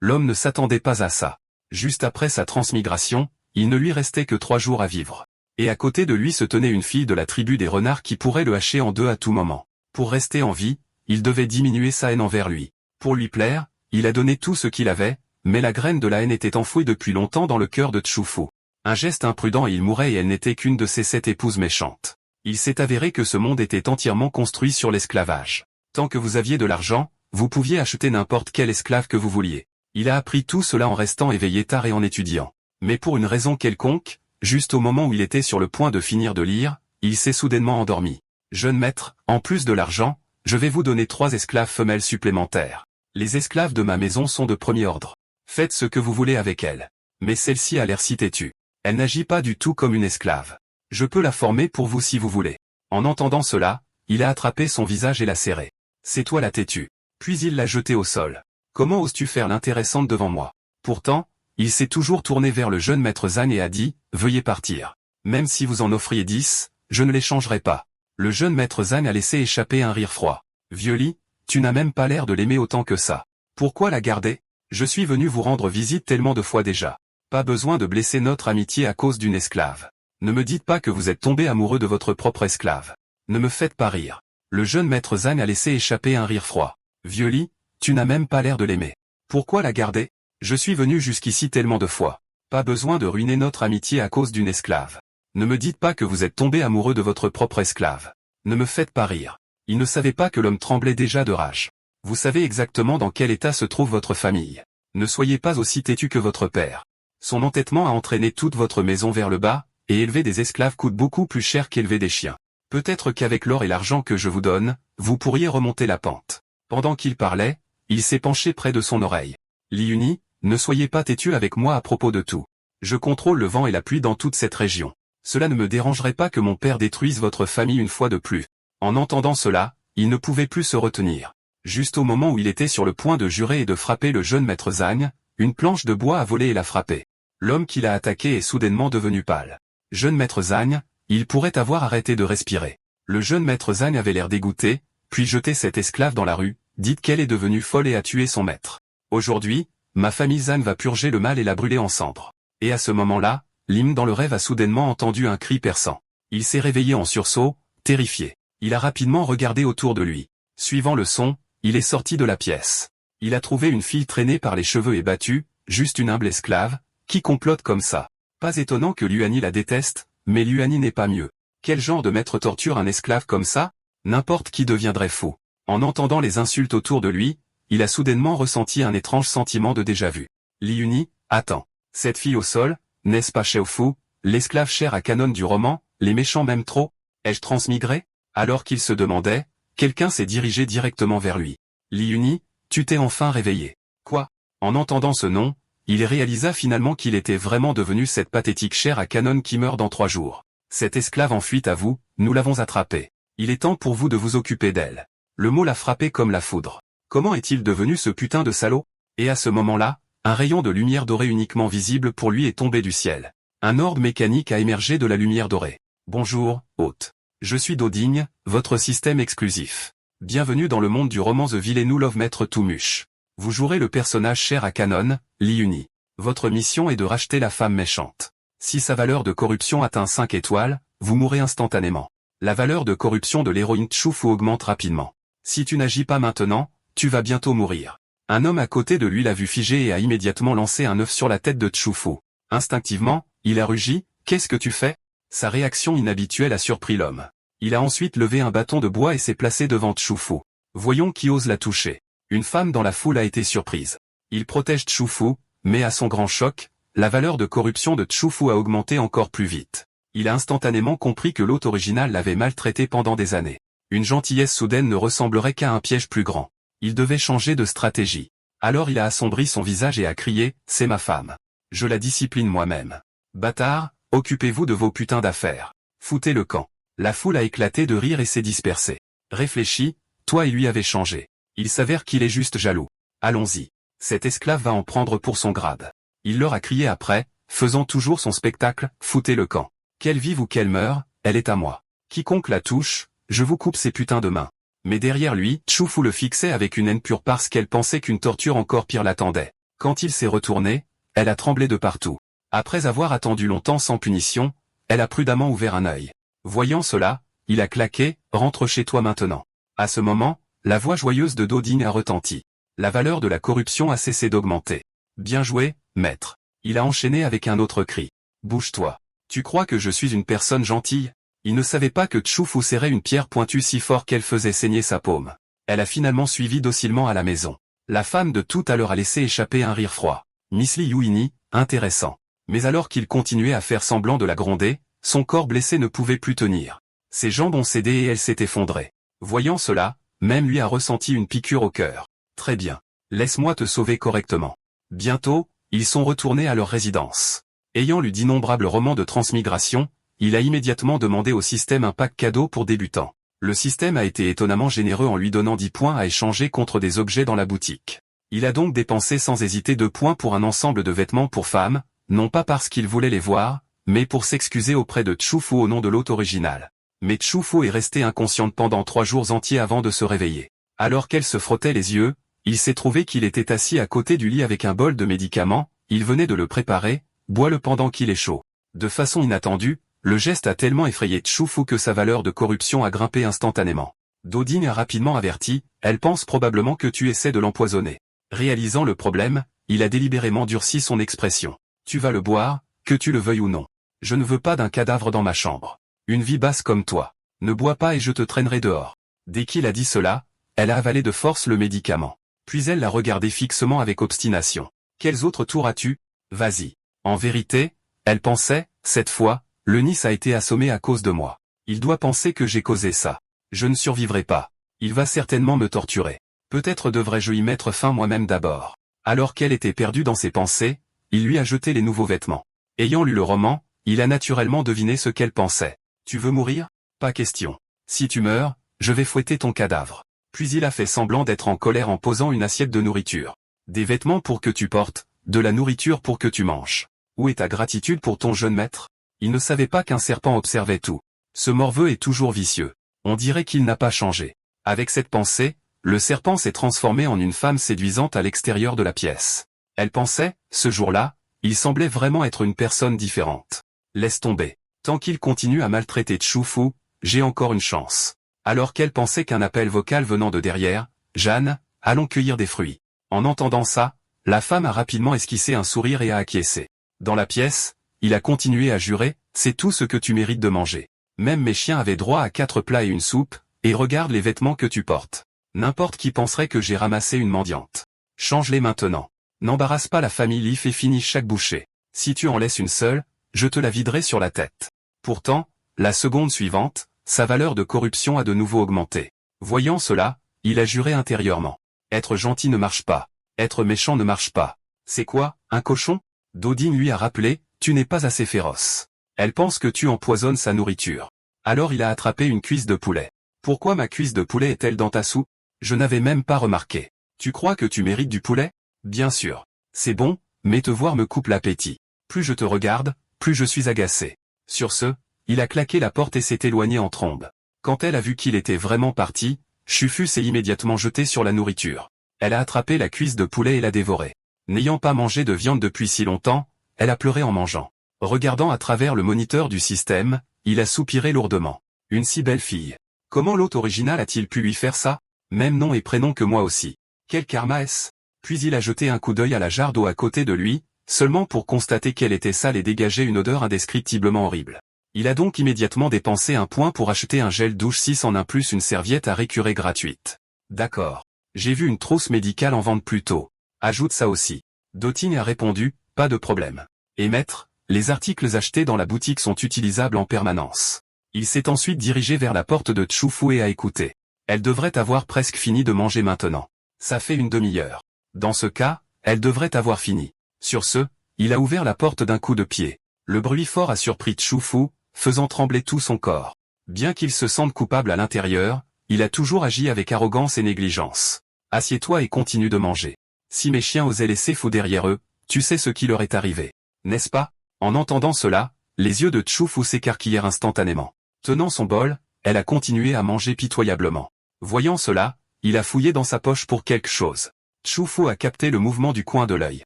L'homme ne s'attendait pas à ça. Juste après sa transmigration, il ne lui restait que 3 jours à vivre. Et à côté de lui se tenait une fille de la tribu des renards qui pourrait le hacher en deux à tout moment. Pour rester en vie, il devait diminuer sa haine envers lui. Pour lui plaire, il a donné tout ce qu'il avait, mais la graine de la haine était enfouie depuis longtemps dans le cœur de Tchoufou. Un geste imprudent et il mourait et elle n'était qu'une de ses 7 épouses méchantes. Il s'est avéré que ce monde était entièrement construit sur l'esclavage. Tant que vous aviez de l'argent, vous pouviez acheter n'importe quel esclave que vous vouliez. Il a appris tout cela en restant éveillé tard et en étudiant. Mais pour une raison quelconque, juste au moment où il était sur le point de finir de lire, il s'est soudainement endormi. Jeune maître, en plus de l'argent, je vais vous donner 3 esclaves femelles supplémentaires. Les esclaves de ma maison sont de premier ordre. Faites ce que vous voulez avec elles. Mais celle-ci a l'air si têtue. Elle n'agit pas du tout comme une esclave. Je peux la former pour vous si vous voulez. En entendant cela, il a attrapé son visage et l'a serré. C'est toi la têtue. Puis il l'a jetée au sol. Comment oses-tu faire l'intéressante devant moi? Pourtant, il s'est toujours tourné vers le jeune maître Zan et a dit, veuillez partir. Même si vous en offriez 10, je ne les changerai pas. Le jeune maître Zan a laissé échapper un rire froid. Vieux-Li, tu n'as même pas l'air de l'aimer autant que ça. Pourquoi la garder? Je suis venu vous rendre visite tellement de fois déjà. Pas besoin de blesser notre amitié à cause d'une esclave. Ne me dites pas que vous êtes tombé amoureux de votre propre esclave. Ne me faites pas rire. Le jeune maître Zan a laissé échapper un rire froid. Vieux-Li, tu n'as même pas l'air de l'aimer. Pourquoi la garder? Je suis venu jusqu'ici tellement de fois. Pas besoin de ruiner notre amitié à cause d'une esclave. Ne me dites pas que vous êtes tombé amoureux de votre propre esclave. Ne me faites pas rire. Il ne savait pas que l'homme tremblait déjà de rage. Vous savez exactement dans quel état se trouve votre famille. Ne soyez pas aussi têtu que votre père. Son entêtement a entraîné toute votre maison vers le bas, et élever des esclaves coûte beaucoup plus cher qu'élever des chiens. Peut-être qu'avec l'or et l'argent que je vous donne, vous pourriez remonter la pente. Pendant qu'il parlait, il s'est penché près de son oreille. Li Yuni, ne soyez pas têtu avec moi à propos de tout. Je contrôle le vent et la pluie dans toute cette région. Cela ne me dérangerait pas que mon père détruise votre famille une fois de plus. En entendant cela, il ne pouvait plus se retenir. Juste au moment où il était sur le point de jurer et de frapper le jeune maître Zan, une planche de bois a volé et l'a frappé. L'homme qui l'a attaqué est soudainement devenu pâle. Jeune maître Zan, il pourrait avoir arrêté de respirer. Le jeune maître Zan avait l'air dégoûté, puis jeté cette esclave dans la rue, dit qu'elle est devenue folle et a tué son maître. Aujourd'hui, ma famille Zan va purger le mal et la brûler en cendres. Et à ce moment-là, Lim dans le rêve a soudainement entendu un cri perçant. Il s'est réveillé en sursaut, terrifié. Il a rapidement regardé autour de lui. Suivant le son, il est sorti de la pièce. Il a trouvé une fille traînée par les cheveux et battue, juste une humble esclave, qui complote comme ça. Pas étonnant que Luani la déteste, mais Luani n'est pas mieux. Quel genre de maître torture un esclave comme ça? N'importe qui deviendrait fou. En entendant les insultes autour de lui, il a soudainement ressenti un étrange sentiment de déjà-vu. Li Yuni, attends. Cette fille au sol, n'est-ce pas Xiaofu, l'esclave chère à Canon du roman, les méchants m'aiment trop? Ai-je transmigré? Alors qu'il se demandait, quelqu'un s'est dirigé directement vers lui. Li Yuni, tu t'es enfin réveillé. Quoi? En entendant ce nom, il réalisa finalement qu'il était vraiment devenu cette pathétique chère à Canon qui meurt dans 3 jours. Cette esclave en fuite à vous, nous l'avons attrapée. Il est temps pour vous de vous occuper d'elle. Le mot l'a frappé comme la foudre. Comment est-il devenu ce putain de salaud? Et à ce moment-là, un rayon de lumière dorée uniquement visible pour lui est tombé du ciel. Un orbe mécanique a émergé de la lumière dorée. Bonjour, hôte. Je suis Dodigne, votre système exclusif. Bienvenue dans le monde du roman The Villainous Love Maître Toumuche. Vous jouerez le personnage cher à Canon, Li Yuni. Votre mission est de racheter la femme méchante. Si sa valeur de corruption atteint 5 étoiles, vous mourrez instantanément. La valeur de corruption de l'héroïne Tchoufou augmente rapidement. Si tu n'agis pas maintenant, tu vas bientôt mourir. Un homme à côté de lui l'a vu figé et a immédiatement lancé un œuf sur la tête de Tchoufou. Instinctivement, il a rugi, « Qu'est-ce que tu fais ?» Sa réaction inhabituelle a surpris l'homme. Il a ensuite levé un bâton de bois et s'est placé devant Tchoufou. Voyons qui ose la toucher. Une femme dans la foule a été surprise. Il protège Tchoufou, mais à son grand choc, la valeur de corruption de Tchoufou a augmenté encore plus vite. Il a instantanément compris que l'hôte original l'avait maltraité pendant des années. Une gentillesse soudaine ne ressemblerait qu'à un piège plus grand. Il devait changer de stratégie. Alors il a assombri son visage et a crié, « C'est ma femme. Je la discipline moi-même. Bâtard, occupez-vous de vos putains d'affaires. Foutez le camp. » La foule a éclaté de rire et s'est dispersée. Réfléchis, toi et lui avez changé. Il s'avère qu'il est juste jaloux. Allons-y. Cet esclave va en prendre pour son grade. Il leur a crié après, faisant toujours son spectacle, « Foutez le camp. Qu'elle vive ou qu'elle meure, elle est à moi. Quiconque la touche, je vous coupe ses putains de mains. » Mais derrière lui, Tchoufou le fixait avec une haine pure parce qu'elle pensait qu'une torture encore pire l'attendait. Quand il s'est retourné, elle a tremblé de partout. Après avoir attendu longtemps sans punition, elle a prudemment ouvert un œil. Voyant cela, il a claqué « Rentre chez toi maintenant ». À ce moment, la voix joyeuse de Dodine a retenti. La valeur de la corruption a cessé d'augmenter. « Bien joué, maître ». Il a enchaîné avec un autre cri. « Bouge-toi. Tu crois que je suis une personne gentille ?» Il ne savait pas que Tchoufou serrait une pierre pointue si fort qu'elle faisait saigner sa paume. Elle a finalement suivi docilement à la maison. La femme de tout à l'heure a laissé échapper un rire froid. Miss Li Youini, intéressant. Mais alors qu'il continuait à faire semblant de la gronder, son corps blessé ne pouvait plus tenir. Ses jambes ont cédé et elle s'est effondrée. Voyant cela, même lui a ressenti une piqûre au cœur. Très bien. Laisse-moi te sauver correctement. Bientôt, ils sont retournés à leur résidence. Ayant lu d'innombrables romans de transmigration, il a immédiatement demandé au système un pack cadeau pour débutants. Le système a été étonnamment généreux en lui donnant 10 points à échanger contre des objets dans la boutique. Il a donc dépensé sans hésiter 2 points pour un ensemble de vêtements pour femmes, non pas parce qu'il voulait les voir, mais pour s'excuser auprès de Tchoufou au nom de l'hôte original. Mais Tchoufou est restée inconsciente pendant 3 jours entiers avant de se réveiller. Alors qu'elle se frottait les yeux, il s'est trouvé qu'il était assis à côté du lit avec un bol de médicaments, il venait de le préparer, bois-le pendant qu'il est chaud. De façon inattendue, le geste a tellement effrayé Tchoufou que sa valeur de corruption a grimpé instantanément. Dodine a rapidement averti, elle pense probablement que tu essaies de l'empoisonner. Réalisant le problème, il a délibérément durci son expression. Tu vas le boire, que tu le veuilles ou non. Je ne veux pas d'un cadavre dans ma chambre. Une vie basse comme toi. Ne bois pas et je te traînerai dehors. Dès qu'il a dit cela, elle a avalé de force le médicament. Puis elle l'a regardé fixement avec obstination. Quels autres tours as-tu? Vas-y. En vérité, elle pensait, cette fois, le Nice a été assommé à cause de moi. Il doit penser que j'ai causé ça. Je ne survivrai pas. Il va certainement me torturer. Peut-être devrais-je y mettre fin moi-même d'abord. Alors qu'elle était perdue dans ses pensées, il lui a jeté les nouveaux vêtements. Ayant lu le roman, il a naturellement deviné ce qu'elle pensait. Tu veux mourir? Pas question. Si tu meurs, je vais fouetter ton cadavre. Puis il a fait semblant d'être en colère en posant une assiette de nourriture. Des vêtements pour que tu portes, de la nourriture pour que tu manges. Où est ta gratitude pour ton jeune maître? Il ne savait pas qu'un serpent observait tout. Ce morveux est toujours vicieux. On dirait qu'il n'a pas changé. Avec cette pensée, le serpent s'est transformé en une femme séduisante à l'extérieur de la pièce. Elle pensait, ce jour-là, il semblait vraiment être une personne différente. Laisse tomber. Tant qu'il continue à maltraiter Tchoufou, j'ai encore une chance. Alors qu'elle pensait qu'un appel vocal venant de derrière, Jeanne, allons cueillir des fruits. En entendant ça, la femme a rapidement esquissé un sourire et a acquiescé. Dans la pièce, il a continué à jurer, c'est tout ce que tu mérites de manger. Même mes chiens avaient droit à 4 plats et une soupe, et regarde les vêtements que tu portes. N'importe qui penserait que j'ai ramassé une mendiante. Change-les maintenant. N'embarrasse pas la famille Leaf et finis chaque bouchée. Si tu en laisses une seule, je te la viderai sur la tête. Pourtant, la seconde suivante, sa valeur de corruption a de nouveau augmenté. Voyant cela, il a juré intérieurement. Être gentil ne marche pas. Être méchant ne marche pas. C'est quoi, un cochon? Dodine lui a rappelé, tu n'es pas assez féroce. Elle pense que tu empoisonnes sa nourriture. Alors il a attrapé une cuisse de poulet. Pourquoi ma cuisse de poulet est-elle dans ta soupe? Je n'avais même pas remarqué. Tu crois que tu mérites du poulet? Bien sûr. C'est bon, mais te voir me coupe l'appétit. Plus je te regarde, plus je suis agacé. Sur ce, il a claqué la porte et s'est éloigné en trombe. Quand elle a vu qu'il était vraiment parti, Chufus s'est immédiatement jeté sur la nourriture. Elle a attrapé la cuisse de poulet et l'a dévorée. N'ayant pas mangé de viande depuis si longtemps, elle a pleuré en mangeant. Regardant à travers le moniteur du système, il a soupiré lourdement. Une si belle fille. Comment l'hôte original a-t-il pu lui faire ça? Même nom et prénom que moi aussi. Quel karma est-ce? Puis il a jeté un coup d'œil à la jarre d'eau à côté de lui, seulement pour constater qu'elle était sale et dégageait une odeur indescriptiblement horrible. Il a donc immédiatement dépensé un point pour acheter un gel douche 6 en 1 plus une serviette à récurer gratuite. D'accord. J'ai vu une trousse médicale en vente plus tôt. Ajoute ça aussi. Dotine a répondu, pas de problème. Et maître, les articles achetés dans la boutique sont utilisables en permanence. Il s'est ensuite dirigé vers la porte de Tchoufou et a écouté. Elle devrait avoir presque fini de manger maintenant. Ça fait une demi-heure. Dans ce cas, elle devrait avoir fini. Sur ce, il a ouvert la porte d'un coup de pied. Le bruit fort a surpris Tchoufou, faisant trembler tout son corps. Bien qu'il se sente coupable à l'intérieur, il a toujours agi avec arrogance et négligence. Assieds-toi et continue de manger. Si mes chiens osaient laisser fou derrière eux, tu sais ce qui leur est arrivé. N'est-ce pas? En entendant cela, les yeux de Tchoufou s'écarquillèrent instantanément. Tenant son bol, elle a continué à manger pitoyablement. Voyant cela, il a fouillé dans sa poche pour quelque chose. Tchoufou a capté le mouvement du coin de l'œil.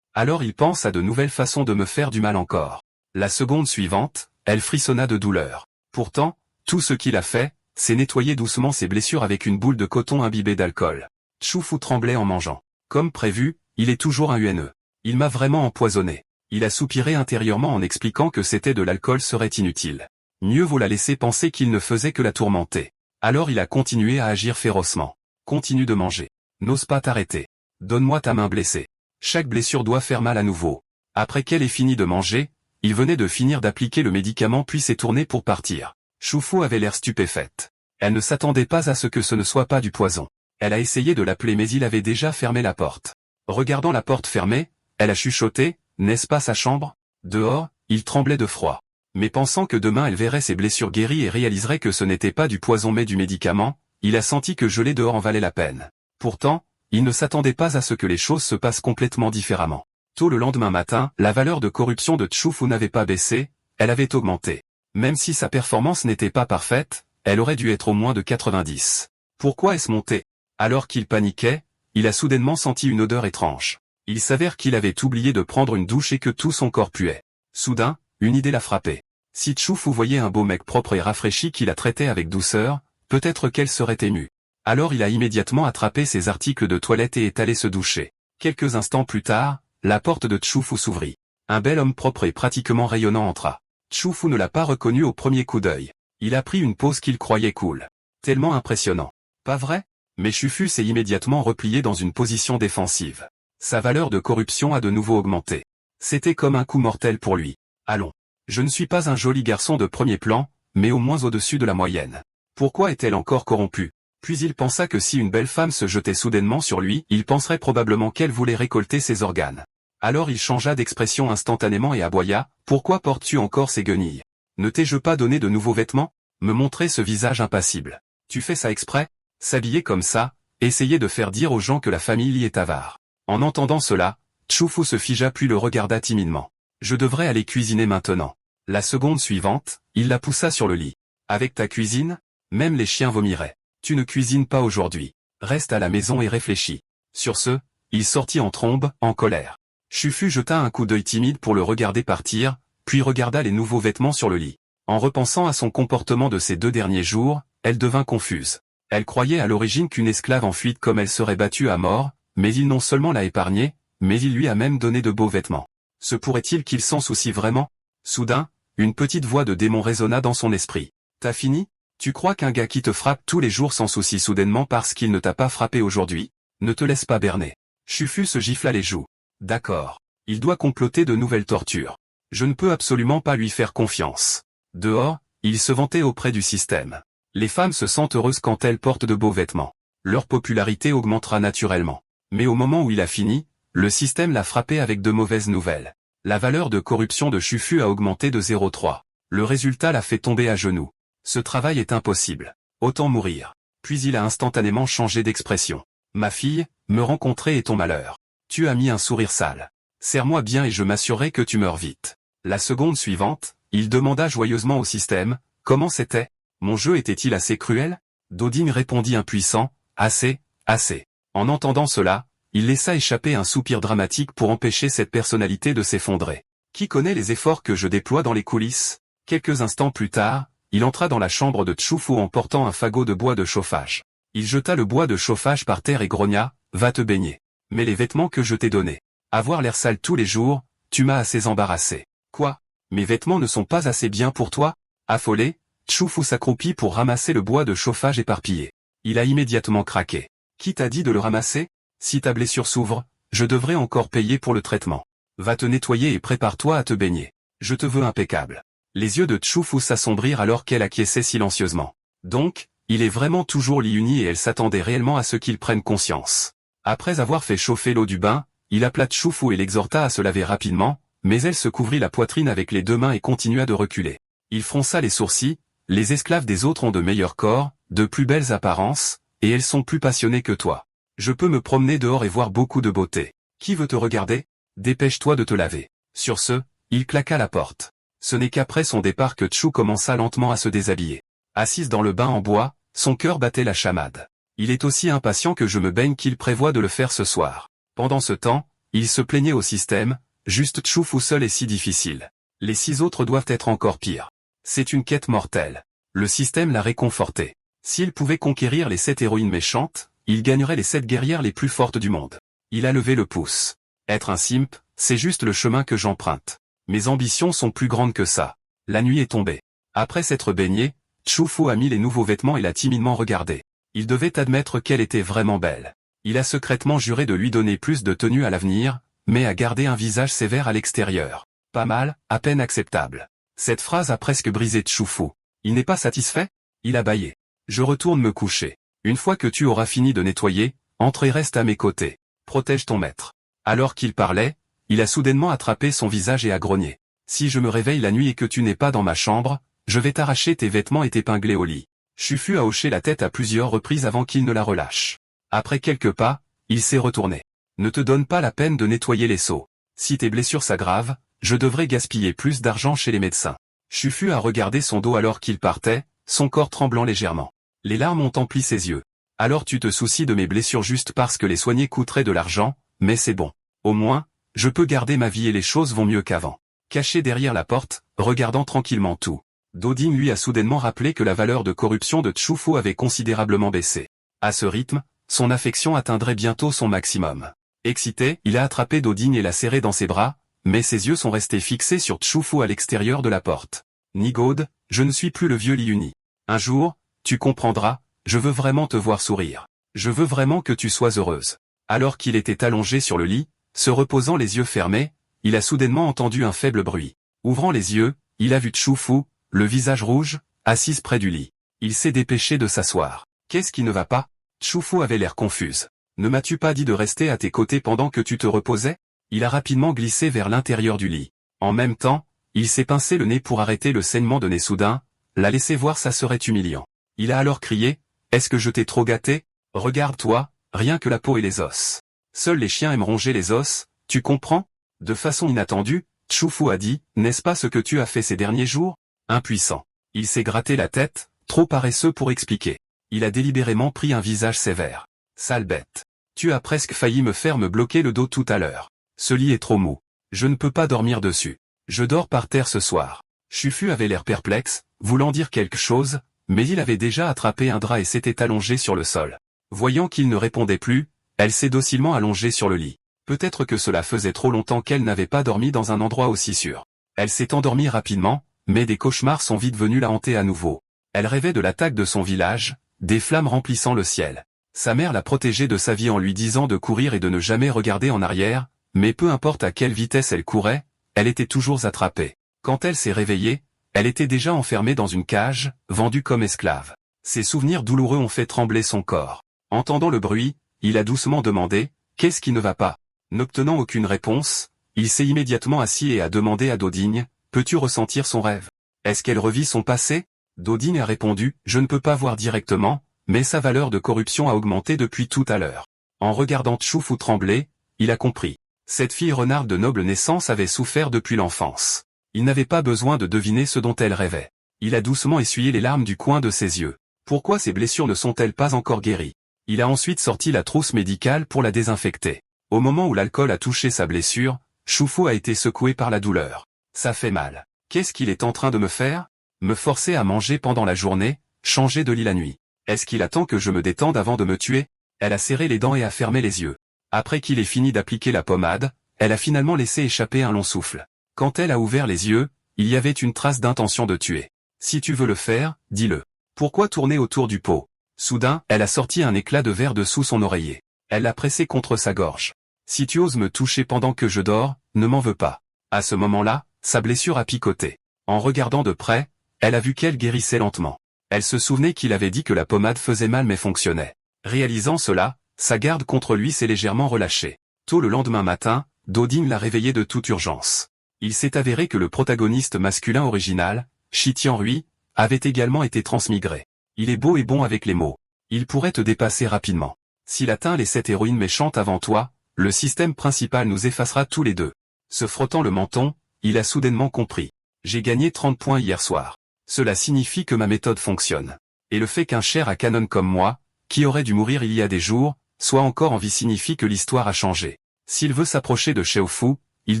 Alors il pense à de nouvelles façons de me faire du mal encore. La seconde suivante, elle frissonna de douleur. Pourtant, tout ce qu'il a fait, c'est nettoyer doucement ses blessures avec une boule de coton imbibée d'alcool. Tchou tremblait en mangeant. Comme prévu, il est toujours un haineux. Il m'a vraiment empoisonné. Il a soupiré intérieurement en expliquant que c'était de l'alcool serait inutile. Mieux vaut la laisser penser qu'il ne faisait que la tourmenter. Alors il a continué à agir férocement. Continue de manger. N'ose pas t'arrêter. Donne-moi ta main blessée. Chaque blessure doit faire mal à nouveau. Après qu'elle ait fini de manger, il venait de finir d'appliquer le médicament puis s'est tourné pour partir. Choufou avait l'air stupéfaite. Elle ne s'attendait pas à ce que ce ne soit pas du poison. Elle a essayé de l'appeler mais il avait déjà fermé la porte. Regardant la porte fermée, elle a chuchoté, « N'est-ce pas sa chambre ?» Dehors, il tremblait de froid. Mais pensant que demain elle verrait ses blessures guéries et réaliserait que ce n'était pas du poison mais du médicament, il a senti que geler dehors en valait la peine. Pourtant, il ne s'attendait pas à ce que les choses se passent complètement différemment. Tôt le lendemain matin, la valeur de corruption de Tchou n'avait pas baissé, elle avait augmenté. Même si sa performance n'était pas parfaite, elle aurait dû être au moins de 90. Pourquoi est-ce monté? Alors qu'il paniquait, il a soudainement senti une odeur étrange. Il s'avère qu'il avait oublié de prendre une douche et que tout son corps puait. Soudain, une idée l'a frappé. Si Tchoufou voyait un beau mec propre et rafraîchi qui la traitait avec douceur, peut-être qu'elle serait émue. Alors il a immédiatement attrapé ses articles de toilette et est allé se doucher. Quelques instants plus tard, la porte de Tchoufou s'ouvrit. Un bel homme propre et pratiquement rayonnant entra. Tchoufou ne l'a pas reconnu au premier coup d'œil. Il a pris une pose qu'il croyait cool. Tellement impressionnant. Pas vrai? Mais Chufu s'est immédiatement replié dans une position défensive. Sa valeur de corruption a de nouveau augmenté. C'était comme un coup mortel pour lui. Allons. Je ne suis pas un joli garçon de premier plan, mais au moins au-dessus de la moyenne. Pourquoi est-elle encore corrompue? Puis il pensa que si une belle femme se jetait soudainement sur lui, il penserait probablement qu'elle voulait récolter ses organes. Alors il changea d'expression instantanément et aboya, « Pourquoi portes-tu encore ces guenilles? Ne t'ai-je pas donné de nouveaux vêtements ?» Me montrer ce visage impassible. Tu fais ça exprès? S'habiller comme ça, essayer de faire dire aux gens que la famille y est avare. En entendant cela, Tchoufou se figea puis le regarda timidement. Je devrais aller cuisiner maintenant. La seconde suivante, il la poussa sur le lit. Avec ta cuisine, même les chiens vomiraient. Tu ne cuisines pas aujourd'hui. Reste à la maison et réfléchis. Sur ce, il sortit en trombe, en colère. Chufu jeta un coup d'œil timide pour le regarder partir, puis regarda les nouveaux vêtements sur le lit. En repensant à son comportement de ces 2 derniers jours, elle devint confuse. Elle croyait à l'origine qu'une esclave en fuite comme elle serait battue à mort, mais il non seulement l'a épargnée, mais il lui a même donné de beaux vêtements. Se pourrait-il qu'il s'en soucie vraiment? Soudain, une petite voix de démon résonna dans son esprit. T'as fini? Tu crois qu'un gars qui te frappe tous les jours s'en soucie soudainement parce qu'il ne t'a pas frappé aujourd'hui? Ne te laisse pas berner. Chufu se gifla les joues. D'accord. Il doit comploter de nouvelles tortures. Je ne peux absolument pas lui faire confiance. Dehors, il se vantait auprès du système. Les femmes se sentent heureuses quand elles portent de beaux vêtements. Leur popularité augmentera naturellement. Mais au moment où il a fini, le système l'a frappé avec de mauvaises nouvelles. La valeur de corruption de Chufu a augmenté de 0,3. Le résultat l'a fait tomber à genoux. Ce travail est impossible. Autant mourir. Puis il a instantanément changé d'expression. Ma fille, me rencontrer est ton malheur. Tu as mis un sourire sale. Serre-moi bien et je m'assurerai que tu meurs vite. La seconde suivante, il demanda joyeusement au système, comment c'était? Mon jeu était-il assez cruel? Doding répondit impuissant, assez, assez. En entendant cela, il laissa échapper un soupir dramatique pour empêcher cette personnalité de s'effondrer. Qui connaît les efforts que je déploie dans les coulisses? Quelques instants plus tard, il entra dans la chambre de Tchoufou en portant un fagot de bois de chauffage. Il jeta le bois de chauffage par terre et grogna, va te baigner. Mais les vêtements que je t'ai donnés. Avoir l'air sale tous les jours, tu m'as assez embarrassé. Quoi? Mes vêtements ne sont pas assez bien pour toi? Affolé, Tchoufou s'accroupit pour ramasser le bois de chauffage éparpillé. Il a immédiatement craqué. Qui t'a dit de le ramasser? Si ta blessure s'ouvre, je devrais encore payer pour le traitement. Va te nettoyer et prépare-toi à te baigner. Je te veux impeccable. Les yeux de Tchoufou s'assombrirent alors qu'elle acquiesçait silencieusement. Donc, il est vraiment toujours uni et elle s'attendait réellement à ce qu'il prenne conscience. Après avoir fait chauffer l'eau du bain, il appela Tchoufou et l'exhorta à se laver rapidement, mais elle se couvrit la poitrine avec les 2 mains et continua de reculer. Il fronça les sourcils, les esclaves des autres ont de meilleurs corps, de plus belles apparences, et elles sont plus passionnées que toi. Je peux me promener dehors et voir beaucoup de beauté. Qui veut te regarder? Dépêche-toi de te laver. Sur ce, il claqua la porte. Ce n'est qu'après son départ que Tchou commença lentement à se déshabiller. Assise dans le bain en bois, son cœur battait la chamade. Il est aussi impatient que je me baigne qu'il prévoit de le faire ce soir. Pendant ce temps, Il se plaignait au système, juste Tchoufou seul est si difficile. Les 6 autres doivent être encore pires. C'est une quête mortelle. Le système l'a réconforté. S'il pouvait conquérir les 7 héroïnes méchantes, il gagnerait les 7 guerrières les plus fortes du monde. Il a levé le pouce. Être un simp, c'est juste le chemin que j'emprunte. Mes ambitions sont plus grandes que ça. La nuit est tombée. Après s'être baigné, Tchoufou a mis les nouveaux vêtements et l'a timidement regardée. Il devait admettre qu'elle était vraiment belle. Il a secrètement juré de lui donner plus de tenue à l'avenir, mais a gardé un visage sévère à l'extérieur. Pas mal, à peine acceptable. Cette phrase a presque brisé Tchoufou. Il n'est pas satisfait? Il a bâillé. Je retourne me coucher. Une fois que tu auras fini de nettoyer, entre et reste à mes côtés. Protège ton maître. Alors qu'il parlait, il a soudainement attrapé son visage et a grogné. Si je me réveille la nuit et que tu n'es pas dans ma chambre, je vais t'arracher tes vêtements et t'épingler au lit. Chufu a hoché la tête à plusieurs reprises avant qu'il ne la relâche. Après quelques pas, il s'est retourné. Ne te donne pas la peine de nettoyer les seaux. Si tes blessures s'aggravent, je devrais gaspiller plus d'argent chez les médecins. Chufu a regardé son dos alors qu'il partait, son corps tremblant légèrement. Les larmes ont empli ses yeux. Alors tu te soucies de mes blessures juste parce que les soigner coûterait de l'argent, mais c'est bon. Au moins, je peux garder ma vie et les choses vont mieux qu'avant. Caché derrière la porte, regardant tranquillement tout. Dodine lui a soudainement rappelé que la valeur de corruption de Tchoufou avait considérablement baissé. À ce rythme, son affection atteindrait bientôt son maximum. Excité, il a attrapé Dodine et l'a serré dans ses bras, mais ses yeux sont restés fixés sur Tchoufou à l'extérieur de la porte. Nigaude, je ne suis plus le vieux Liuni. Un jour, tu comprendras, je veux vraiment te voir sourire. Je veux vraiment que tu sois heureuse. Alors qu'il était allongé sur le lit, se reposant les yeux fermés, il a soudainement entendu un faible bruit. Ouvrant les yeux, il a vu Tchoufou, le visage rouge, assise près du lit. Il s'est dépêché de s'asseoir. Qu'est-ce qui ne va pas? Tchoufou avait l'air confuse. Ne m'as-tu pas dit de rester à tes côtés pendant que tu te reposais? Il a rapidement glissé vers l'intérieur du lit. En même temps, il s'est pincé le nez pour arrêter le saignement de nez soudain, la laisser voir ça serait humiliant. Il a alors crié, est-ce que je t'ai trop gâté? Regarde-toi, rien que la peau et les os. Seuls les chiens aiment ronger les os, tu comprends? De façon inattendue, Tchoufou a dit, n'est-ce pas ce que tu as fait ces derniers jours? Impuissant. Il s'est gratté la tête, trop paresseux pour expliquer. Il a délibérément pris un visage sévère. Sale bête. Tu as presque failli me faire me bloquer le dos tout à l'heure. Ce lit est trop mou. Je ne peux pas dormir dessus. Je dors par terre ce soir. Chufu avait l'air perplexe, voulant dire quelque chose, mais il avait déjà attrapé un drap et s'était allongé sur le sol. Voyant qu'il ne répondait plus, elle s'est docilement allongée sur le lit. Peut-être que cela faisait trop longtemps qu'elle n'avait pas dormi dans un endroit aussi sûr. Elle s'est endormie rapidement, mais des cauchemars sont vite venus la hanter à nouveau. Elle rêvait de l'attaque de son village, des flammes remplissant le ciel. Sa mère l'a protégée de sa vie en lui disant de courir et de ne jamais regarder en arrière, mais peu importe à quelle vitesse elle courait, elle était toujours attrapée. Quand elle s'est réveillée, elle était déjà enfermée dans une cage, vendue comme esclave. Ses souvenirs douloureux ont fait trembler son corps. Entendant le bruit, il a doucement demandé « Qu'est-ce qui ne va pas ?» N'obtenant aucune réponse, il s'est immédiatement assis et a demandé à Dodine « Peux-tu ressentir son rêve? Est-ce qu'elle revit son passé ?» Dodine a répondu « Je ne peux pas voir directement, mais sa valeur de corruption a augmenté depuis tout à l'heure. » En regardant Tchoufou trembler, il a compris. Cette fille renarde de noble naissance avait souffert depuis l'enfance. Il n'avait pas besoin de deviner ce dont elle rêvait. Il a doucement essuyé les larmes du coin de ses yeux. Pourquoi ses blessures ne sont-elles pas encore guéries? Il a ensuite sorti la trousse médicale pour la désinfecter. Au moment où l'alcool a touché sa blessure, Choufou a été secoué par la douleur. Ça fait mal. Qu'est-ce qu'il est en train de me faire? Me forcer à manger pendant la journée, changer de lit la nuit. Est-ce qu'il attend que je me détende avant de me tuer? Elle a serré les dents et a fermé les yeux. Après qu'il ait fini d'appliquer la pommade, elle a finalement laissé échapper un long souffle. Quand elle a ouvert les yeux, il y avait une trace d'intention de tuer. Si tu veux le faire, dis-le. Pourquoi tourner autour du pot? Soudain, elle a sorti un éclat de verre de sous son oreiller. Elle l'a pressé contre sa gorge. Si tu oses me toucher pendant que je dors, ne m'en veux pas. À ce moment-là, sa blessure a picoté. En regardant de près, elle a vu qu'elle guérissait lentement. Elle se souvenait qu'il avait dit que la pommade faisait mal mais fonctionnait. Réalisant cela, sa garde contre lui s'est légèrement relâchée. Tôt le lendemain matin, Dodine l'a réveillé de toute urgence. Il s'est avéré que le protagoniste masculin original, Shi Tianrui, avait également été transmigré. Il est beau et bon avec les mots. Il pourrait te dépasser rapidement. S'il atteint les 7 héroïnes méchantes avant toi, le système principal nous effacera tous les deux. Se frottant le menton, il a soudainement compris. J'ai gagné 30 points hier soir. Cela signifie que ma méthode fonctionne. Et le fait qu'un chair à canon comme moi, qui aurait dû mourir il y a des jours, soit encore en vie signifie que l'histoire a changé. S'il veut s'approcher de Xiaofu, il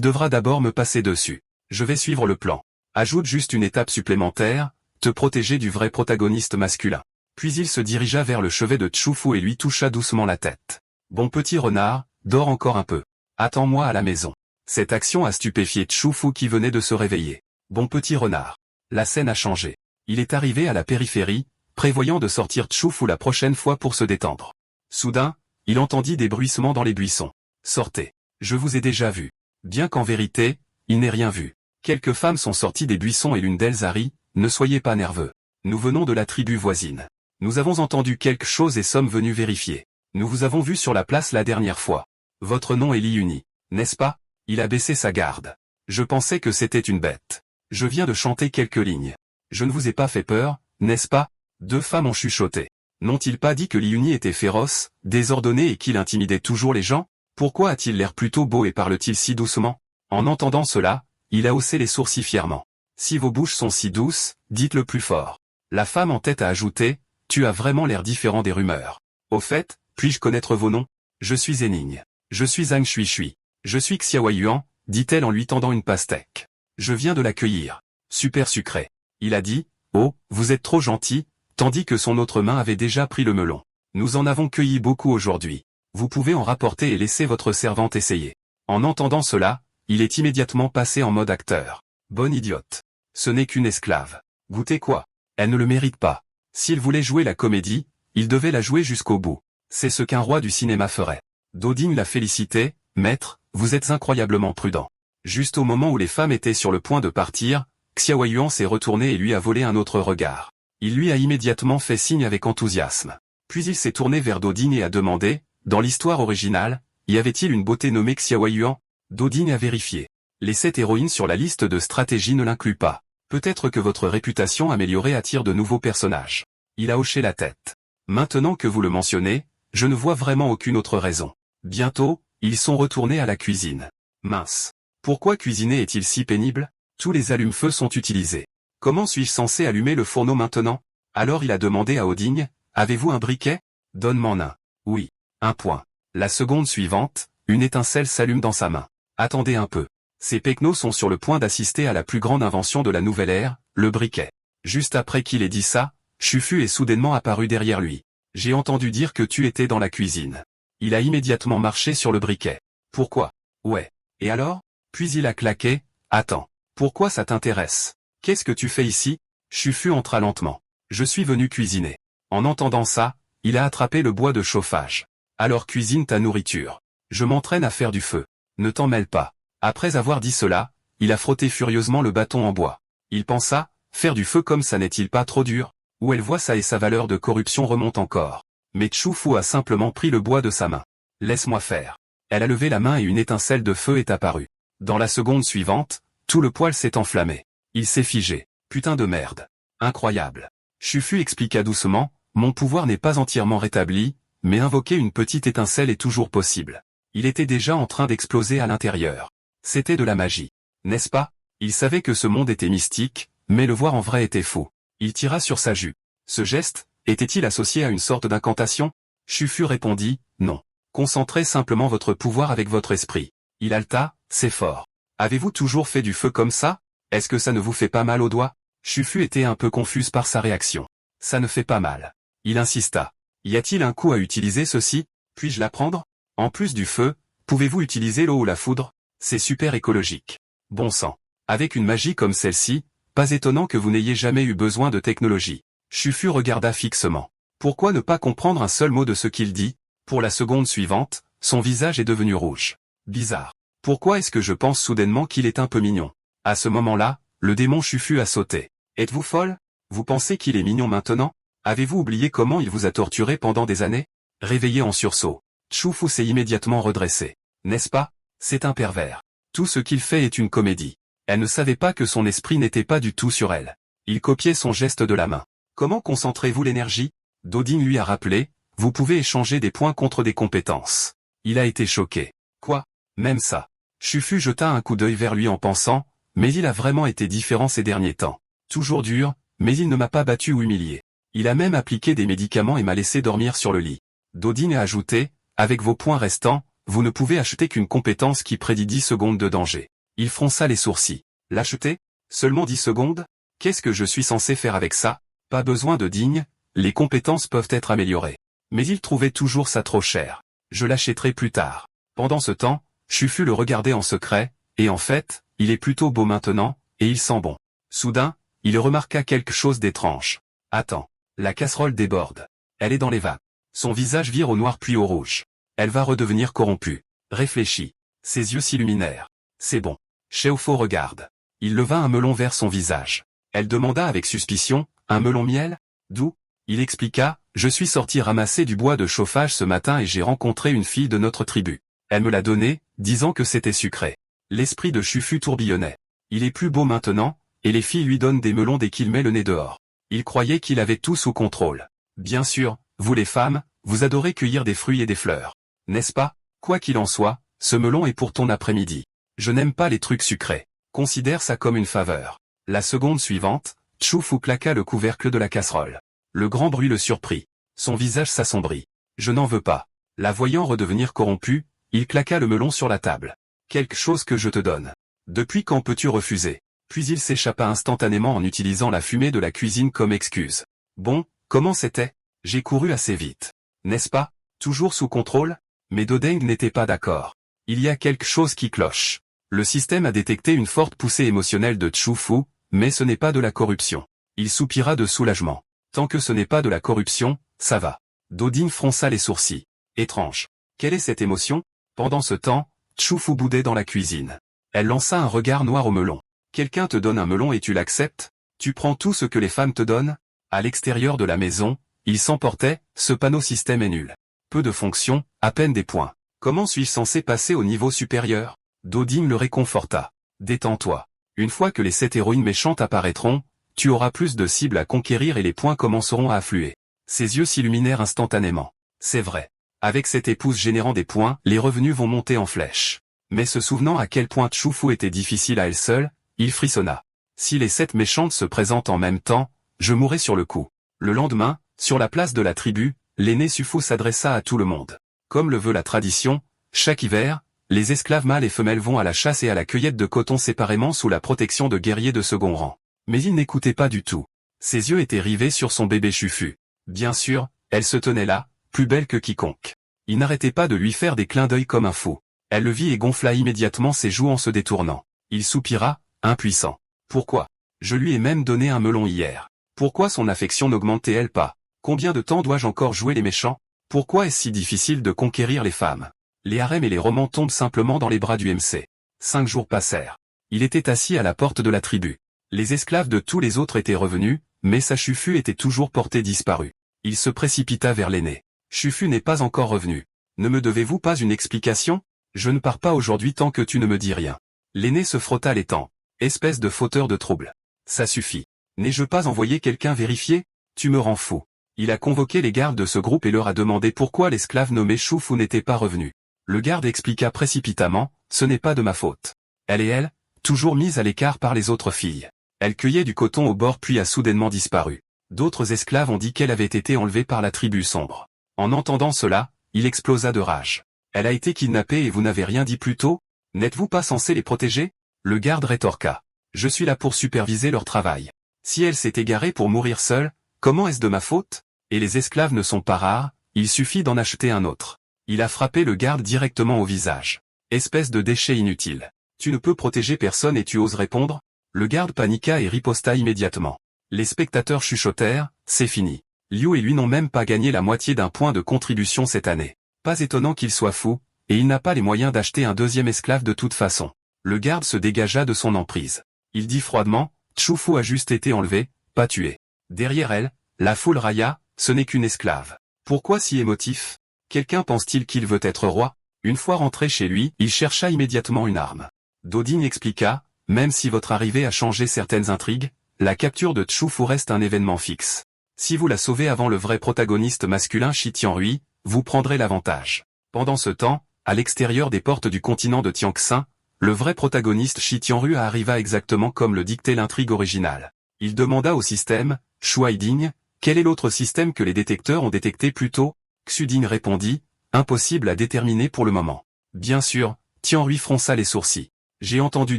devra d'abord me passer dessus. Je vais suivre le plan. Ajoute juste une étape supplémentaire, te protéger du vrai protagoniste masculin. Puis il se dirigea vers le chevet de Chufu et lui toucha doucement la tête. Bon petit renard, dors encore un peu. Attends-moi à la maison. Cette action a stupéfié Chufu qui venait de se réveiller. Bon petit renard. La scène a changé. Il est arrivé à la périphérie, prévoyant de sortir Chufu la prochaine fois pour se détendre. Soudain, il entendit des bruissements dans les buissons. Sortez. Je vous ai déjà vu. Bien qu'en vérité, il n'ait rien vu. Quelques femmes sont sorties des buissons et l'une d'elles a ri, ne soyez pas nerveux. Nous venons de la tribu voisine. Nous avons entendu quelque chose et sommes venus vérifier. Nous vous avons vu sur la place la dernière fois. Votre nom est Li Uni, n'est-ce pas? Il a baissé sa garde. Je pensais que c'était une bête. Je viens de chanter quelques lignes. Je ne vous ai pas fait peur, n'est-ce pas? Deux femmes ont chuchoté. N'ont-ils pas dit que Li Uni était féroce, désordonné et qu'il intimidait toujours les gens? Pourquoi a-t-il l'air plutôt beau et parle-t-il si doucement? En entendant cela, il a haussé les sourcils fièrement. Si vos bouches sont si douces, dites-le plus fort. La femme en tête a ajouté, tu as vraiment l'air différent des rumeurs. Au fait, puis-je connaître vos noms? Je suis Zénigne. Je suis Zhang Shui. Je suis Xiaowei Yuan, dit-elle en lui tendant une pastèque. Je viens de la cueillir. Super sucré. Il a dit, oh, vous êtes trop gentil, tandis que son autre main avait déjà pris le melon. Nous en avons cueilli beaucoup aujourd'hui. Vous pouvez en rapporter et laisser votre servante essayer. En entendant cela, il est immédiatement passé en mode acteur. Bonne idiote. Ce n'est qu'une esclave. Goûtez quoi? Elle ne le mérite pas. S'il voulait jouer la comédie, il devait la jouer jusqu'au bout. C'est ce qu'un roi du cinéma ferait. Doding l'a félicité, maître, vous êtes incroyablement prudent. Juste au moment où les femmes étaient sur le point de partir, Xiaowei Yuan s'est retourné et lui a volé un autre regard. Il lui a immédiatement fait signe avec enthousiasme. Puis il s'est tourné vers Doding et a demandé, dans l'histoire originale, y avait-il une beauté nommée Xiaowei Yuan? Doding a vérifié. Les 7 héroïnes sur la liste de stratégie ne l'incluent pas. Peut-être que votre réputation améliorée attire de nouveaux personnages. Il a hoché la tête. Maintenant que vous le mentionnez, je ne vois vraiment aucune autre raison. Bientôt, ils sont retournés à la cuisine. Mince. Pourquoi cuisiner est-il si pénible? Tous les allumes-feu sont utilisés. Comment suis-je censé allumer le fourneau maintenant? Alors il a demandé à Oding, avez-vous un briquet? Donne-m'en un. Oui. Un point. La seconde suivante, une étincelle s'allume dans sa main. Attendez un peu. Ces pecnos sont sur le point d'assister à la plus grande invention de la nouvelle ère, le briquet. Juste après qu'il ait dit ça, Chufu est soudainement apparu derrière lui. J'ai entendu dire que tu étais dans la cuisine. Il a immédiatement marché sur le briquet. Pourquoi? Ouais. Et alors? Puis il a claqué, attends. Pourquoi ça t'intéresse? Qu'est-ce que tu fais ici? Chufu entra lentement. Je suis venu cuisiner. En entendant ça, il a attrapé le bois de chauffage. Alors cuisine ta nourriture. Je m'entraîne à faire du feu. Ne t'en mêle pas. Après avoir dit cela, il a frotté furieusement le bâton en bois. Il pensa, faire du feu comme ça n'est-il pas trop dur? Où elle voit ça et sa valeur de corruption remonte encore. Mais Chufu a simplement pris le bois de sa main. Laisse-moi faire. Elle a levé la main et une étincelle de feu est apparue. Dans la seconde suivante, tout le poil s'est enflammé. Il s'est figé. Putain de merde. Incroyable. Chufu expliqua doucement, mon pouvoir n'est pas entièrement rétabli, mais invoquer une petite étincelle est toujours possible. Il était déjà en train d'exploser à l'intérieur. C'était de la magie. N'est-ce pas? Il savait que ce monde était mystique, mais le voir en vrai était faux. Il tira sur sa jupe. Ce geste, était-il associé à une sorte d'incantation? Chufu répondit, non. Concentrez simplement votre pouvoir avec votre esprit. Il haleta, c'est fort. Avez-vous toujours fait du feu comme ça? Est-ce que ça ne vous fait pas mal aux doigts? Chufu était un peu confuse par sa réaction. Ça ne fait pas mal. Il insista. Y a-t-il un coup à utiliser ceci? Puis-je l'apprendre? En plus du feu, pouvez-vous utiliser l'eau ou la foudre? C'est super écologique. Bon sang. Avec une magie comme celle-ci, pas étonnant que vous n'ayez jamais eu besoin de technologie. Chufu regarda fixement. Pourquoi ne pas comprendre un seul mot de ce qu'il dit? Pour la seconde suivante, son visage est devenu rouge. Bizarre. Pourquoi est-ce que je pense soudainement qu'il est un peu mignon? À ce moment-là, le démon Chufu a sauté. Êtes-vous folle? Vous pensez qu'il est mignon maintenant? Avez-vous oublié comment il vous a torturé pendant des années? Réveillé en sursaut, Chufu s'est immédiatement redressé. N'est-ce pas? C'est un pervers. Tout ce qu'il fait est une comédie. Elle ne savait pas que son esprit n'était pas du tout sur elle. Il copiait son geste de la main. Comment concentrez-vous l'énergie? Doding lui a rappelé, vous pouvez échanger des points contre des compétences. Il a été choqué. Quoi? Même ça. Chufu jeta un coup d'œil vers lui en pensant, mais il a vraiment été différent ces derniers temps. Toujours dur, mais il ne m'a pas battu ou humilié. Il a même appliqué des médicaments et m'a laissé dormir sur le lit. Doding a ajouté, avec vos points restants, vous ne pouvez acheter qu'une compétence qui prédit 10 secondes de danger. Il fronça les sourcils. L'acheter? Seulement 10 secondes? Qu'est-ce que je suis censé faire avec ça? Pas besoin de digne, les compétences peuvent être améliorées. Mais il trouvait toujours ça trop cher. Je l'achèterai plus tard. Pendant ce temps, Chufu le regardait en secret, et en fait, il est plutôt beau maintenant, et il sent bon. Soudain, il remarqua quelque chose d'étrange. Attends, la casserole déborde. Elle est dans les vapes. Son visage vire au noir puis au rouge. Elle va redevenir corrompue. Réfléchit. Ses yeux s'illuminèrent. C'est bon. Xiaofo regarde. Il leva un melon vers son visage. Elle demanda avec suspicion, un melon miel? D'où? Il expliqua, je suis sorti ramasser du bois de chauffage ce matin et j'ai rencontré une fille de notre tribu. Elle me l'a donné, disant que c'était sucré. L'esprit de Chufu tourbillonnait. Il est plus beau maintenant, et les filles lui donnent des melons dès qu'il met le nez dehors. Il croyait qu'il avait tout sous contrôle. Bien sûr, vous les femmes, vous adorez cueillir des fruits et des fleurs. N'est-ce pas? Quoi qu'il en soit, ce melon est pour ton après-midi. Je n'aime pas les trucs sucrés. Considère ça comme une faveur. La seconde suivante, Chufu claqua le couvercle de la casserole. Le grand bruit le surprit. Son visage s'assombrit. Je n'en veux pas. La voyant redevenir corrompue, il claqua le melon sur la table. Quelque chose que je te donne. Depuis quand peux-tu refuser? Puis il s'échappa instantanément en utilisant la fumée de la cuisine comme excuse. Bon, comment c'était? J'ai couru assez vite. N'est-ce pas? Toujours sous contrôle? Mais Dodeng n'était pas d'accord. Il y a quelque chose qui cloche. Le système a détecté une forte poussée émotionnelle de Chufu, mais ce n'est pas de la corruption. Il soupira de soulagement. Tant que ce n'est pas de la corruption, ça va. Doding fronça les sourcils. Étrange. Quelle est cette émotion? Pendant ce temps, Chufu boudait dans la cuisine. Elle lança un regard noir au melon. Quelqu'un te donne un melon et tu l'acceptes? Tu prends tout ce que les femmes te donnent? À l'extérieur de la maison, il s'emportait, ce panneau système est nul. Peu de fonctions, à peine des points. Comment suis-je censé passer au niveau supérieur? Doding le réconforta. Détends-toi. Une fois que les 7 héroïnes méchantes apparaîtront, tu auras plus de cibles à conquérir et les points commenceront à affluer. Ses yeux s'illuminèrent instantanément. C'est vrai. Avec cette épouse générant des points, les revenus vont monter en flèche. Mais se souvenant à quel point Chufu était difficile à elle seule, il frissonna. Si les 7 méchantes se présentent en même temps, je mourrai sur le coup. Le lendemain, sur la place de la tribu, l'aîné Sufu s'adressa à tout le monde. Comme le veut la tradition, chaque hiver, les esclaves mâles et femelles vont à la chasse et à la cueillette de coton séparément sous la protection de guerriers de second rang. Mais il n'écoutait pas du tout. Ses yeux étaient rivés sur son bébé Chufu. Bien sûr, elle se tenait là, plus belle que quiconque. Il n'arrêtait pas de lui faire des clins d'œil comme un fou. Elle le vit et gonfla immédiatement ses joues en se détournant. Il soupira, impuissant. Pourquoi? Je lui ai même donné un melon hier. Pourquoi son affection n'augmentait-elle pas? Combien de temps dois-je encore jouer les méchants? Pourquoi est-ce si difficile de conquérir les femmes? Les harems et les romans tombent simplement dans les bras du MC. 5 jours passèrent. Il était assis à la porte de la tribu. Les esclaves de tous les autres étaient revenus, mais sa Chufu était toujours portée disparue. Il se précipita vers l'aîné. Chufu n'est pas encore revenu. Ne me devez-vous pas une explication? Je ne pars pas aujourd'hui tant que tu ne me dis rien. L'aîné se frotta les tempes. Espèce de fauteur de trouble. Ça suffit. N'ai-je pas envoyé quelqu'un vérifier? Tu me rends fou. Il a convoqué les gardes de ce groupe et leur a demandé pourquoi l'esclave nommé Chufu n'était pas revenu. Le garde expliqua précipitamment, ce n'est pas de ma faute. Elle, toujours mise à l'écart par les autres filles. Elle cueillait du coton au bord puis a soudainement disparu. D'autres esclaves ont dit qu'elle avait été enlevée par la tribu sombre. En entendant cela, il explosa de rage. Elle a été kidnappée et vous n'avez rien dit plus tôt? N'êtes-vous pas censé les protéger? Le garde rétorqua. Je suis là pour superviser leur travail. Si elle s'est égarée pour mourir seule, comment est-ce de ma faute? Et les esclaves ne sont pas rares, il suffit d'en acheter un autre. Il a frappé le garde directement au visage. Espèce de déchet inutile. Tu ne peux protéger personne et tu oses répondre? Le garde paniqua et riposta immédiatement. Les spectateurs chuchotèrent, c'est fini. Liu et lui n'ont même pas gagné la moitié d'un point de contribution cette année. Pas étonnant qu'il soit fou, et il n'a pas les moyens d'acheter un deuxième esclave de toute façon. Le garde se dégagea de son emprise. Il dit froidement, Chufu a juste été enlevée, pas tuée. Derrière elle, la foule railla, ce n'est qu'une esclave. Pourquoi si émotif? Quelqu'un pense-t-il qu'il veut être roi? Une fois rentré chez lui, il chercha immédiatement une arme. Doding expliqua, même si votre arrivée a changé certaines intrigues, la capture de Chufu reste un événement fixe. Si vous la sauvez avant le vrai protagoniste masculin Shi Tianrui, vous prendrez l'avantage. Pendant ce temps, à l'extérieur des portes du continent de Tianxin, le vrai protagoniste Shi Tianrui arriva exactement comme le dictait l'intrigue originale. Il demanda au système, Shuaiding, quel est l'autre système que les détecteurs ont détecté plus tôt? Xuding répondit, impossible à déterminer pour le moment. Bien sûr, Tianrui fronça les sourcils. J'ai entendu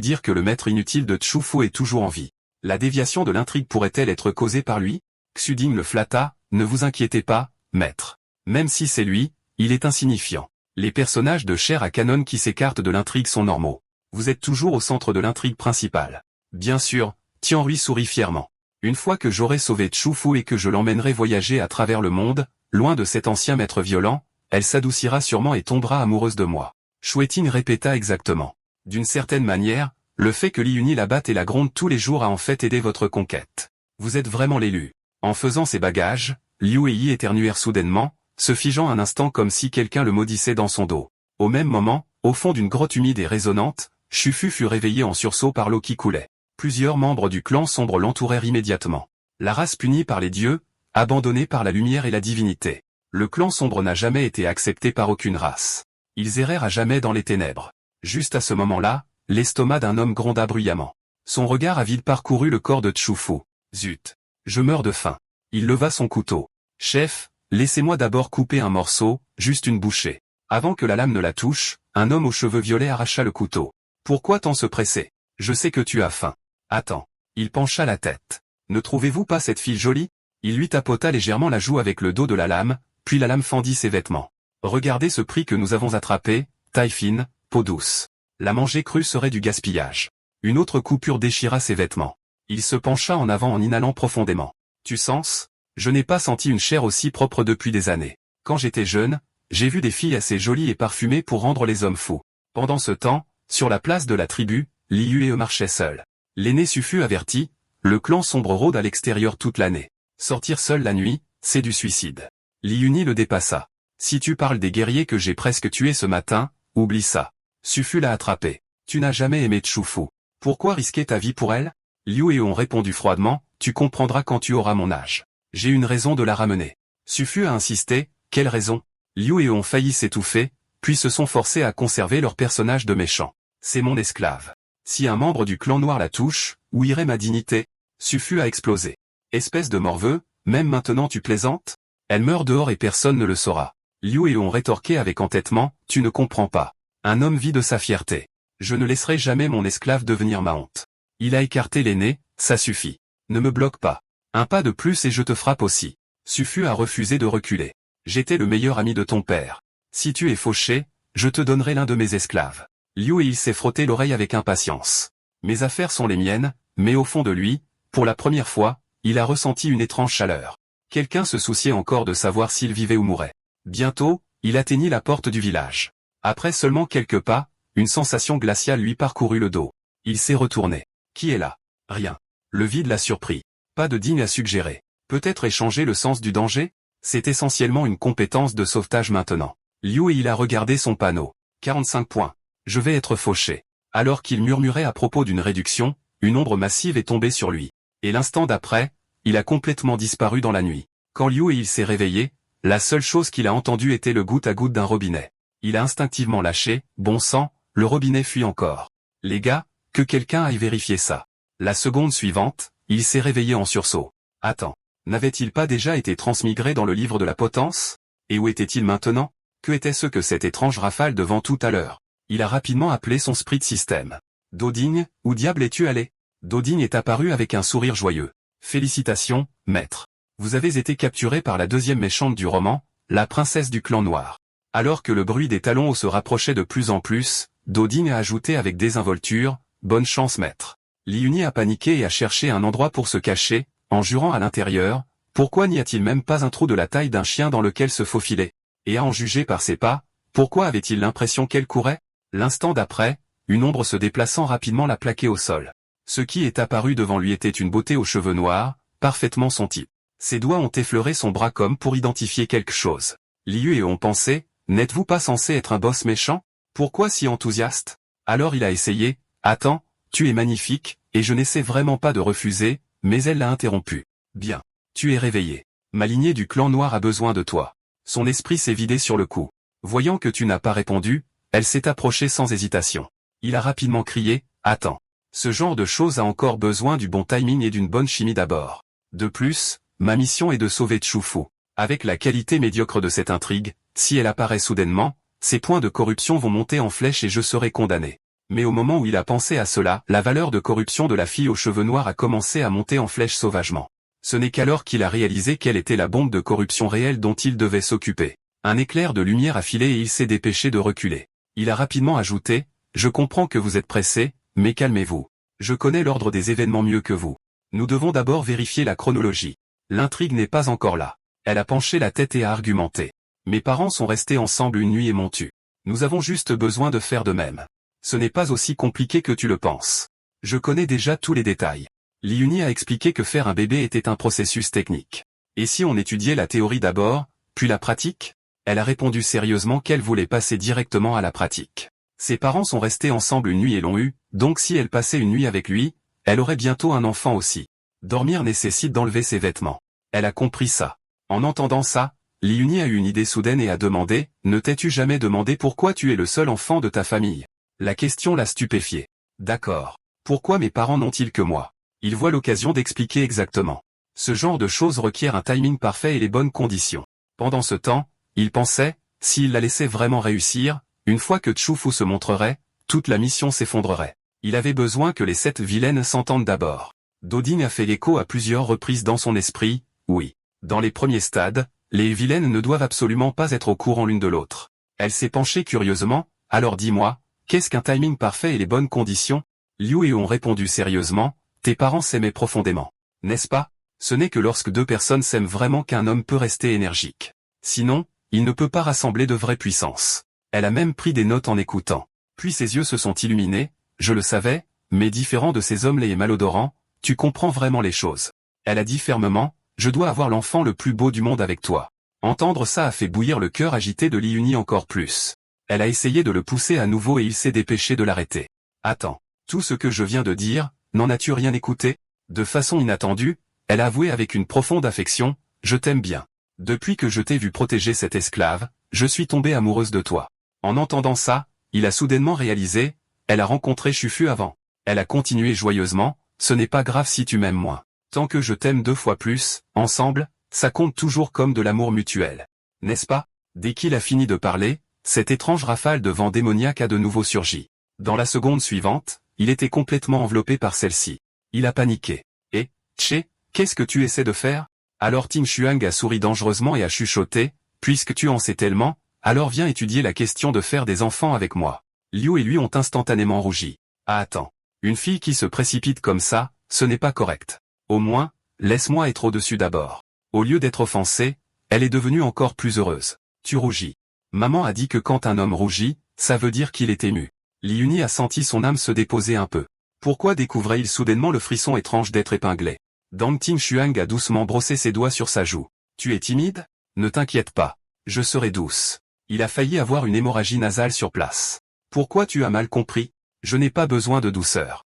dire que le maître inutile de Chufu est toujours en vie. La déviation de l'intrigue pourrait-elle être causée par lui? Xuding le flatta, ne vous inquiétez pas, maître. Même si c'est lui, il est insignifiant. Les personnages de chair à canon qui s'écartent de l'intrigue sont normaux. Vous êtes toujours au centre de l'intrigue principale. Bien sûr, Tianrui sourit fièrement. Une fois que j'aurai sauvé Chufu et que je l'emmènerai voyager à travers le monde, loin de cet ancien maître violent, elle s'adoucira sûrement et tombera amoureuse de moi. Shueting répéta exactement. D'une certaine manière, le fait que Li Yuni la batte et la gronde tous les jours a en fait aidé votre conquête. Vous êtes vraiment l'élu. En faisant ses bagages, Liu et Yi éternuèrent soudainement, se figeant un instant comme si quelqu'un le maudissait dans son dos. Au même moment, au fond d'une grotte humide et résonnante, Shufu fut réveillé en sursaut par l'eau qui coulait. Plusieurs membres du clan sombre l'entourèrent immédiatement. La race punie par les dieux, abandonnée par la lumière et la divinité. Le clan sombre n'a jamais été accepté par aucune race. Ils errèrent à jamais dans les ténèbres. Juste à ce moment-là, l'estomac d'un homme gronda bruyamment. Son regard avide parcourut le corps de Chufu. Zut! Je meurs de faim. Il leva son couteau. Chef, laissez-moi d'abord couper un morceau, juste une bouchée. Avant que la lame ne la touche, un homme aux cheveux violets arracha le couteau. Pourquoi tant se presser? Je sais que tu as faim. Attends. Il pencha la tête. Ne trouvez-vous pas cette fille jolie? Il lui tapota légèrement la joue avec le dos de la lame, puis la lame fendit ses vêtements. Regardez ce prix que nous avons attrapé, taille fine, peau douce. La manger crue serait du gaspillage. Une autre coupure déchira ses vêtements. Il se pencha en avant en inhalant profondément. Tu sens? Je n'ai pas senti une chair aussi propre depuis des années. Quand j'étais jeune, j'ai vu des filles assez jolies et parfumées pour rendre les hommes fous. Pendant ce temps, sur la place de la tribu, Li Yue marchait seul. L'aîné fut averti, le clan sombre rôde à l'extérieur toute l'année. Sortir seul la nuit, c'est du suicide. Li Yuni le dépassa. Si tu parles des guerriers que j'ai presque tués ce matin, oublie ça. Sufu l'a attrapé. Tu n'as jamais aimé Chufu. Pourquoi risquer ta vie pour elle? Liu et ont répondu froidement, tu comprendras quand tu auras mon âge. J'ai une raison de la ramener. Sufu a insisté, quelle raison? Liu et ont failli s'étouffer, puis se sont forcés à conserver leur personnage de méchant. C'est mon esclave. Si un membre du clan noir la touche, où irait ma dignité? Sufu a explosé. Espèce de morveux, même maintenant tu plaisantes? Elle meurt dehors et personne ne le saura. Liu et ont rétorqué avec entêtement, tu ne comprends pas. Un homme vit de sa fierté. Je ne laisserai jamais mon esclave devenir ma honte. Il a écarté l'aîné, ça suffit. Ne me bloque pas. Un pas de plus et je te frappe aussi. Sufu a refusé de reculer. J'étais le meilleur ami de ton père. Si tu es fauché, je te donnerai l'un de mes esclaves. Liu et il s'est frotté l'oreille avec impatience. Mes affaires sont les miennes, mais au fond de lui, pour la première fois, il a ressenti une étrange chaleur. Quelqu'un se souciait encore de savoir s'il vivait ou mourait. Bientôt, il atteignit la porte du village. Après seulement quelques pas, une sensation glaciale lui parcourut le dos. Il s'est retourné. Qui est là? Rien. Le vide l'a surpris. Pas de digne à suggérer. Peut-être échanger le sens du danger? C'est essentiellement une compétence de sauvetage maintenant. Liu et il a regardé son panneau. 45 points. Je vais être fauché. Alors qu'il murmurait à propos d'une réduction, une ombre massive est tombée sur lui. Et l'instant d'après, il a complètement disparu dans la nuit. Quand Liu et il s'est réveillé, la seule chose qu'il a entendue était le goutte à goutte d'un robinet. Il a instinctivement lâché, bon sang, le robinet fuit encore. Les gars, que quelqu'un aille vérifier ça. La seconde suivante, il s'est réveillé en sursaut. Attends, n'avait-il pas déjà été transmigré dans le livre de la potence? Et où était-il maintenant? Que était-ce que cette étrange rafale de vent tout à l'heure? Il a rapidement appelé son spirit system. Doding, où diable es-tu allé? Doding est apparu avec un sourire joyeux. Félicitations, maître. Vous avez été capturé par la deuxième méchante du roman, la princesse du clan noir. Alors que le bruit des talons hauts se rapprochait de plus en plus, Doding a ajouté avec désinvolture, bonne chance maître. Li Yuni a paniqué et a cherché un endroit pour se cacher, en jurant à l'intérieur, pourquoi n'y a-t-il même pas un trou de la taille d'un chien dans lequel se faufiler? Et à en juger par ses pas, pourquoi avait-il l'impression qu'elle courait? L'instant d'après, une ombre se déplaçant rapidement l'a plaqué au sol. Ce qui est apparu devant lui était une beauté aux cheveux noirs, parfaitement son type. Ses doigts ont effleuré son bras comme pour identifier quelque chose. Liu et ont pensé, n'êtes-vous pas censé être un boss méchant? Pourquoi si enthousiaste? Alors il a essayé, attends, tu es magnifique, et je n'essaie vraiment pas de refuser, mais elle l'a interrompu. Bien. Tu es réveillé. Ma lignée du clan noir a besoin de toi. Son esprit s'est vidé sur le coup. Voyant que tu n'as pas répondu, elle s'est approchée sans hésitation. Il a rapidement crié, attends. Ce genre de choses a encore besoin du bon timing et d'une bonne chimie d'abord. De plus, ma mission est de sauver Chufu. Avec la qualité médiocre de cette intrigue, si elle apparaît soudainement, Ces points de corruption vont monter en flèche et je serai condamné. Mais au moment où il a pensé à cela, la valeur de corruption de la fille aux cheveux noirs a commencé à monter en flèche sauvagement. Ce n'est qu'alors qu'il a réalisé quelle était la bombe de corruption réelle dont il devait s'occuper. Un éclair de lumière a filé et il s'est dépêché de reculer. Il a rapidement ajouté, « Je comprends que vous êtes pressé, mais calmez-vous. Je connais l'ordre des événements mieux que vous. Nous devons d'abord vérifier la chronologie. L'intrigue n'est pas encore là. » Elle a penché la tête et a argumenté. « Mes parents sont restés ensemble une nuit et m'ont tué. Nous avons juste besoin de faire de même. Ce n'est pas aussi compliqué que tu le penses. Je connais déjà tous les détails. » Li-Uni a expliqué que faire un bébé était un processus technique. Et si on étudiait la théorie d'abord, puis la pratique? Elle a répondu sérieusement qu'elle voulait passer directement à la pratique. Ses parents sont restés ensemble une nuit et l'ont eu, donc si elle passait une nuit avec lui, elle aurait bientôt un enfant aussi. Dormir nécessite d'enlever ses vêtements. Elle a compris ça. En entendant ça, Li-Uni a eu une idée soudaine et a demandé, « Ne t'es-tu jamais demandé pourquoi tu es le seul enfant de ta famille ?» La question l'a stupéfié. « D'accord. Pourquoi mes parents n'ont-ils que moi ?» Il voit l'occasion d'expliquer exactement. Ce genre de choses requiert un timing parfait et les bonnes conditions. Pendant ce temps, il pensait, s'il la laissait vraiment réussir, une fois que Tchoufu se montrerait, toute la mission s'effondrerait. Il avait besoin que les 7 vilaines s'entendent d'abord. Doding a fait l'écho à plusieurs reprises dans son esprit, oui. Dans les premiers stades, les vilaines ne doivent absolument pas être au courant l'une de l'autre. Elle s'est penchée curieusement, alors dis-moi, qu'est-ce qu'un timing parfait et les bonnes conditions? Liu et ont répondu sérieusement, tes parents s'aimaient profondément. N'est-ce pas? Ce n'est que lorsque deux personnes s'aiment vraiment qu'un homme peut rester énergique. Sinon, il ne peut pas rassembler de vraie puissance. Elle a même pris des notes en écoutant. Puis ses yeux se sont illuminés, je le savais, mais différent de ces hommes laids et malodorants, tu comprends vraiment les choses. Elle a dit fermement, je dois avoir l'enfant le plus beau du monde avec toi. Entendre ça a fait bouillir le cœur agité de Li-Uni encore plus. Elle a essayé de le pousser à nouveau et il s'est dépêché de l'arrêter. Attends, tout ce que je viens de dire, n'en as-tu rien écouté? De façon inattendue, elle a avoué avec une profonde affection, je t'aime bien. Depuis que je t'ai vu protéger cette esclave, je suis tombée amoureuse de toi. En entendant ça, il a soudainement réalisé, elle a rencontré Chufu avant. Elle a continué joyeusement, ce n'est pas grave si tu m'aimes moins. Tant que je t'aime 2 fois plus, ensemble, ça compte toujours comme de l'amour mutuel. N'est-ce pas? Dès qu'il a fini de parler, cette étrange rafale de vent démoniaque a de nouveau surgi. Dans la seconde suivante, il était complètement enveloppé par celle-ci. Il a paniqué. Et, Tché, qu'est-ce que tu essaies de faire? Alors Ting Xuang a souri dangereusement et a chuchoté, puisque tu en sais tellement, alors viens étudier la question de faire des enfants avec moi. Liu et lui ont instantanément rougi. Ah attends. Une fille qui se précipite comme ça, ce n'est pas correct. Au moins, laisse-moi être au-dessus d'abord. Au lieu d'être offensée, elle est devenue encore plus heureuse. Tu rougis. Maman a dit que quand un homme rougit, ça veut dire qu'il est ému. Li-Uni a senti son âme se déposer un peu. Pourquoi découvrait-il soudainement le frisson étrange d'être épinglé? Dang Ting Xuang a doucement brossé ses doigts sur sa joue. Tu es timide? Ne t'inquiète pas. Je serai douce. Il a failli avoir une hémorragie nasale sur place. Pourquoi tu as mal compris? Je n'ai pas besoin de douceur.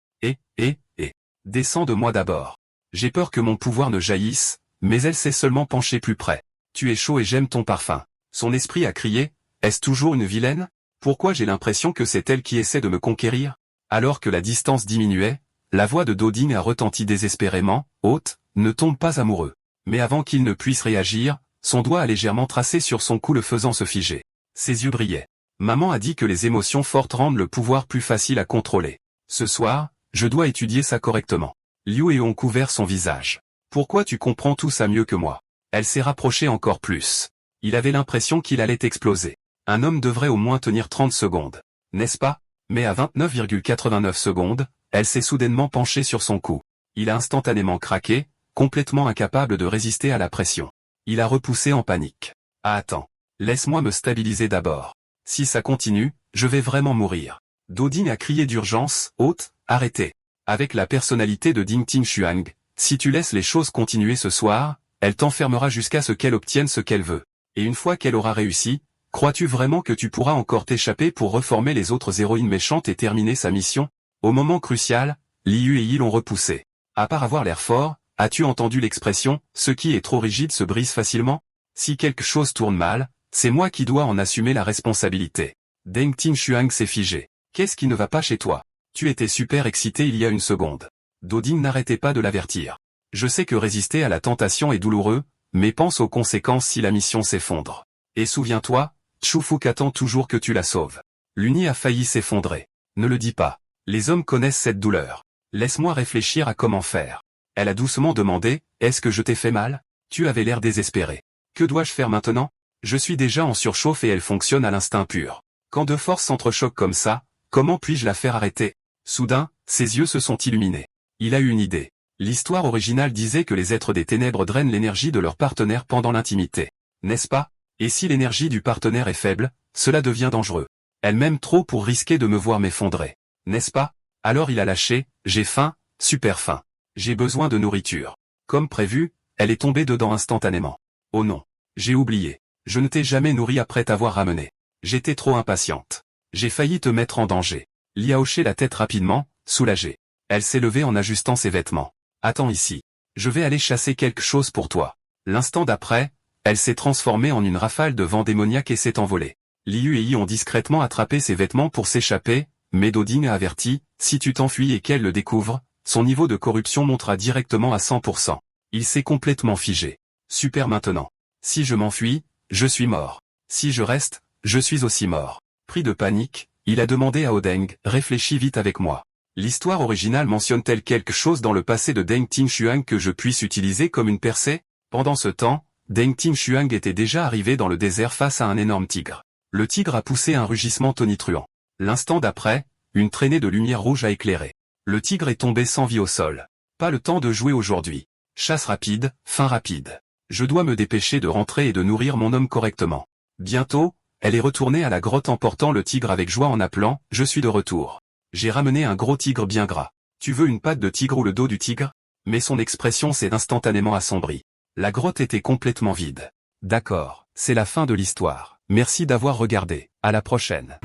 Descends de moi d'abord. J'ai peur que mon pouvoir ne jaillisse, mais elle s'est seulement penchée plus près. Tu es chaud et j'aime ton parfum. Son esprit a crié, est-ce toujours une vilaine? Pourquoi j'ai l'impression que c'est elle qui essaie de me conquérir? Alors que la distance diminuait, la voix de Doding a retenti désespérément, hôte, ne tombe pas amoureux. Mais avant qu'il ne puisse réagir, son doigt a légèrement tracé sur son cou le faisant se figer. Ses yeux brillaient. Maman a dit que les émotions fortes rendent le pouvoir plus facile à contrôler. Ce soir, je dois étudier ça correctement. Liu et ont couvert son visage. Pourquoi tu comprends tout ça mieux que moi? Elle s'est rapprochée encore plus. Il avait l'impression qu'il allait exploser. Un homme devrait au moins tenir 30 secondes. N'est-ce pas? Mais à 29,89 secondes, elle s'est soudainement penchée sur son cou. Il a instantanément craqué, complètement incapable de résister à la pression. Il a repoussé en panique. Ah attends. Laisse-moi me stabiliser d'abord. Si ça continue, je vais vraiment mourir. Doding a crié d'urgence, hôte, arrêtez. Avec la personnalité de Ding Ting Xuang, si tu laisses les choses continuer ce soir, elle t'enfermera jusqu'à ce qu'elle obtienne ce qu'elle veut. Et une fois qu'elle aura réussi, crois-tu vraiment que tu pourras encore t'échapper pour reformer les autres héroïnes méchantes et terminer sa mission? Au moment crucial, Liu et Yi l'ont repoussé. À part avoir l'air fort, as-tu entendu l'expression « ce qui est trop rigide se brise facilement » ? Si quelque chose tourne mal, c'est moi qui dois en assumer la responsabilité. Deng Ting Xuang s'est figé. Qu'est-ce qui ne va pas chez toi? Tu étais super excité il y a une seconde. Doding n'arrêtait pas de l'avertir. Je sais que résister à la tentation est douloureux, mais pense aux conséquences si la mission s'effondre. Et souviens-toi, Chufuk attend toujours que tu la sauves. L'Uni a failli s'effondrer. Ne le dis pas. Les hommes connaissent cette douleur. Laisse-moi réfléchir à comment faire. Elle a doucement demandé, est-ce que je t'ai fait mal? Tu avais l'air désespéré. Que dois-je faire maintenant? Je suis déjà en surchauffe et elle fonctionne à l'instinct pur. Quand deux forces s'entrechoquent comme ça, comment puis-je la faire arrêter? Soudain, ses yeux se sont illuminés. Il a eu une idée. L'histoire originale disait que les êtres des ténèbres drainent l'énergie de leur partenaire pendant l'intimité. N'est-ce pas? Et si l'énergie du partenaire est faible, cela devient dangereux. Elle m'aime trop pour risquer de me voir m'effondrer. N'est-ce pas? Alors il a lâché, j'ai faim, super faim. J'ai besoin de nourriture. Comme prévu, elle est tombée dedans instantanément. Oh non. J'ai oublié. Je ne t'ai jamais nourri après t'avoir ramené. J'étais trop impatiente. J'ai failli te mettre en danger. Li a hoché la tête rapidement, soulagée. Elle s'est levée en ajustant ses vêtements. Attends ici. Je vais aller chasser quelque chose pour toi. L'instant d'après, elle s'est transformée en une rafale de vent démoniaque et s'est envolée. Liu et Yi ont discrètement attrapé ses vêtements pour s'échapper, mais Doding a averti, si tu t'enfuis et qu'elle le découvre, son niveau de corruption montera directement à 100%. Il s'est complètement figé. Super maintenant. Si je m'enfuis, je suis mort. Si je reste, je suis aussi mort. Pris de panique, il a demandé à Odeng, réfléchis vite avec moi. L'histoire originale mentionne-t-elle quelque chose dans le passé de Deng Tingshuang que je puisse utiliser comme une percée? Pendant ce temps, Deng Tingshuang était déjà arrivé dans le désert face à un énorme tigre. Le tigre a poussé un rugissement tonitruant. L'instant d'après, une traînée de lumière rouge a éclairé. Le tigre est tombé sans vie au sol. Pas le temps de jouer aujourd'hui. Chasse rapide, fin rapide. Je dois me dépêcher de rentrer et de nourrir mon homme correctement. Bientôt, elle est retournée à la grotte emportant le tigre avec joie en appelant « Je suis de retour ». J'ai ramené un gros tigre bien gras. Tu veux une patte de tigre ou le dos du tigre? Mais son expression s'est instantanément assombrie. La grotte était complètement vide. D'accord, c'est la fin de l'histoire. Merci d'avoir regardé. À la prochaine.